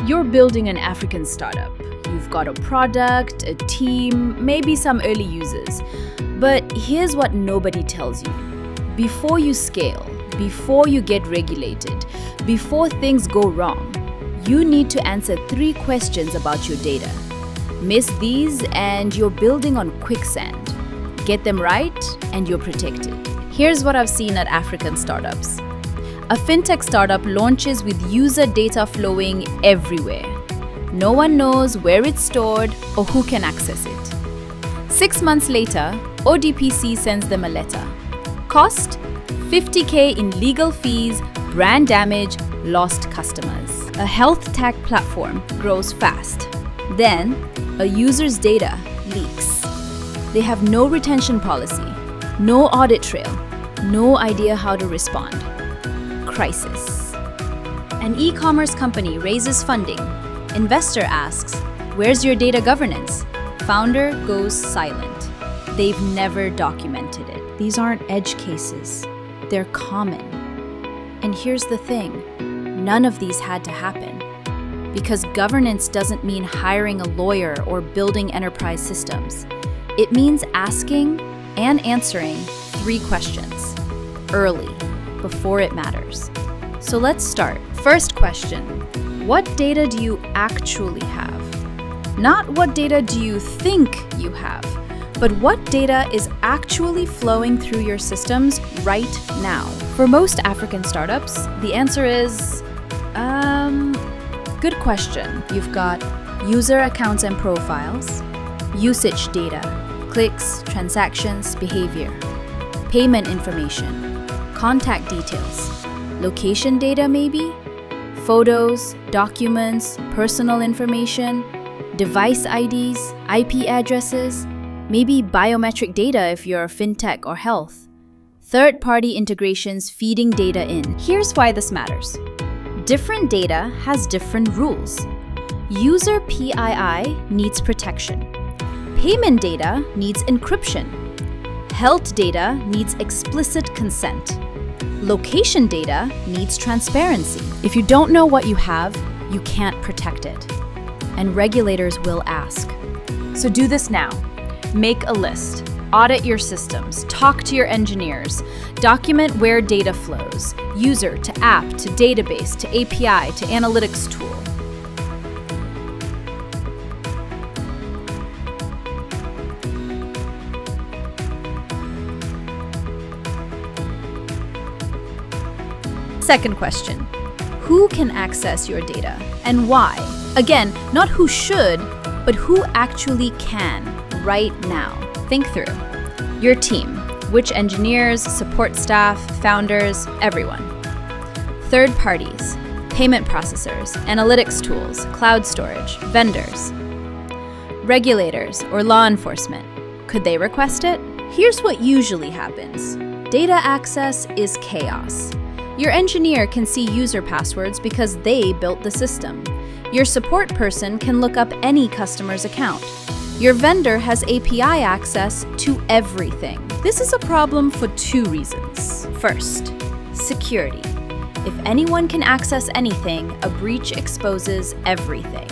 You're building an African startup. You've got a product, a team, maybe some early users. But here's what nobody tells you. Before you scale, before you get regulated, before things go wrong, you need to answer 3 questions about your data. Miss these and you're building on quicksand. Get them right and you're protected. Here's what I've seen at African startups. A fintech startup launches with user data flowing everywhere. No one knows where it's stored or who can access it. 6 months later, ODPC sends them a letter. Cost? $50K in legal fees, brand damage, lost customers. A health tech platform grows fast. Then, a user's data leaks. They have no retention policy, no audit trail, no idea how to respond. Crisis. An e-commerce company raises funding. Investor asks, "Where's your data governance?" Founder goes silent. They've never documented it. These aren't edge cases. They're common. And here's the thing, none of these had to happen. Because governance doesn't mean hiring a lawyer or building enterprise systems. It means asking and answering 3 questions, early, before it matters. So let's start. First question, what data do you actually have? Not what data do you think you have, but what data is actually flowing through your systems right now? For most African startups, the answer is, good question. You've got user accounts and profiles, usage data, clicks, transactions, behavior, payment information, contact details, location data maybe, photos, documents, personal information, device IDs, IP addresses, maybe biometric data if you're fintech or health. Third-party integrations feeding data in. Here's why this matters. Different data has different rules. User PII needs protection. Payment data needs encryption. Health data needs explicit consent. Location data needs transparency. If you don't know what you have, you can't protect it. And regulators will ask. So do this now. Make a list. Audit your systems. Talk to your engineers. Document where data flows. User to app to database to API to analytics tool. Second question, who can access your data and why? Again, not who should, but who actually can right now. Think through. Your team, which engineers, support staff, founders, everyone. Third parties, payment processors, analytics tools, cloud storage, vendors. Regulators or law enforcement, could they request it? Here's what usually happens. Data access is chaos. Your engineer can see user passwords because they built the system. Your support person can look up any customer's account. Your vendor has API access to everything. This is a problem for 2 reasons. First, security. If anyone can access anything, a breach exposes everything.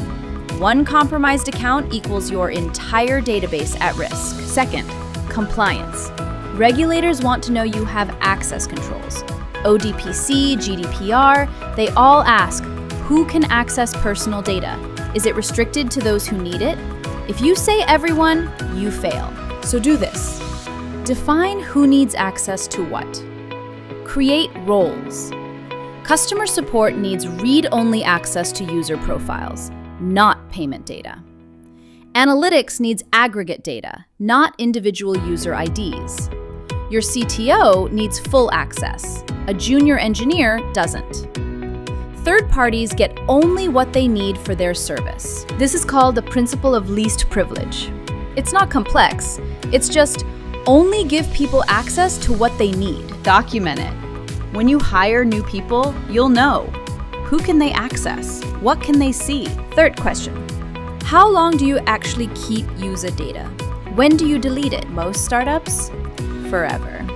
One compromised account equals your entire database at risk. Second, compliance. Regulators want to know you have access controls. ODPC, GDPR, they all ask, who can access personal data? Is it restricted to those who need it? If you say everyone, you fail. So do this. Define who needs access to what. Create roles. Customer support needs read-only access to user profiles, not payment data. Analytics needs aggregate data, not individual user IDs. Your CTO needs full access. A junior engineer doesn't. Third parties get only what they need for their service. This is called the principle of least privilege. It's not complex. It's just only give people access to what they need. Document it. When you hire new people, you'll know. Who can they access? What can they see? Third question. How long do you actually keep user data? When do you delete it? Most startups? Forever.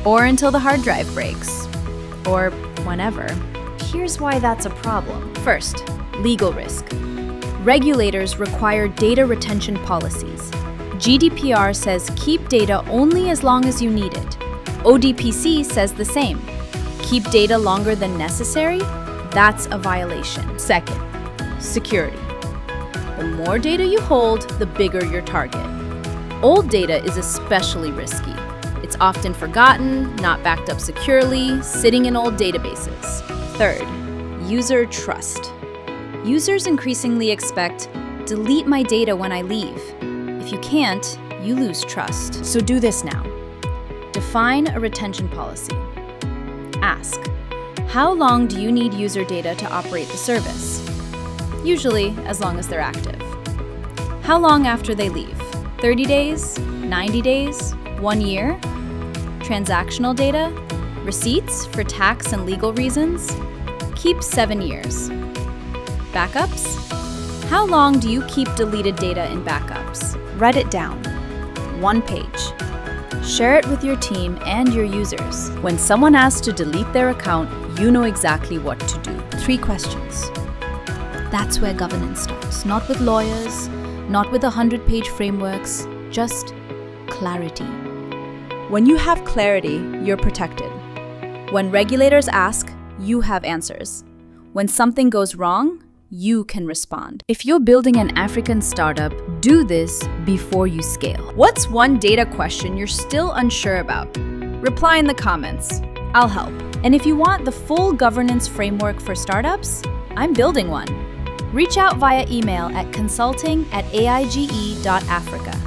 Or until the hard drive breaks. Or whenever. Here's why that's a problem. First, Legal risk. Regulators require data retention policies. GDPR says keep data only as long as you need it. ODPC says the same. Keep data longer than necessary? That's a violation. Second, security. The more data you hold, the bigger your target. Old data is especially risky. It's often forgotten, not backed up securely, sitting in old databases. Third, user trust. Users increasingly expect, delete my data when I leave. If you can't, you lose trust. So do this now. Define a retention policy. Ask, how long do you need user data to operate the service? Usually, as long as they're active. How long after they leave? 30 days? 90 days? 1 year? Transactional data? Receipts for tax and legal reasons? Keep 7 years. Backups? How long do you keep deleted data in backups? Write it down. 1 page. Share it with your team and your users. When someone asks to delete their account, you know exactly what to do. 3 questions. That's where governance starts. Not with lawyers, not with 100-page frameworks, just clarity. When you have clarity, you're protected. When regulators ask, you have answers. When something goes wrong, you can respond. If you're building an African startup, do this before you scale. What's one data question you're still unsure about? Reply in the comments. I'll help. And if you want the full governance framework for startups, I'm building one. Reach out via email at consulting@aige.africa.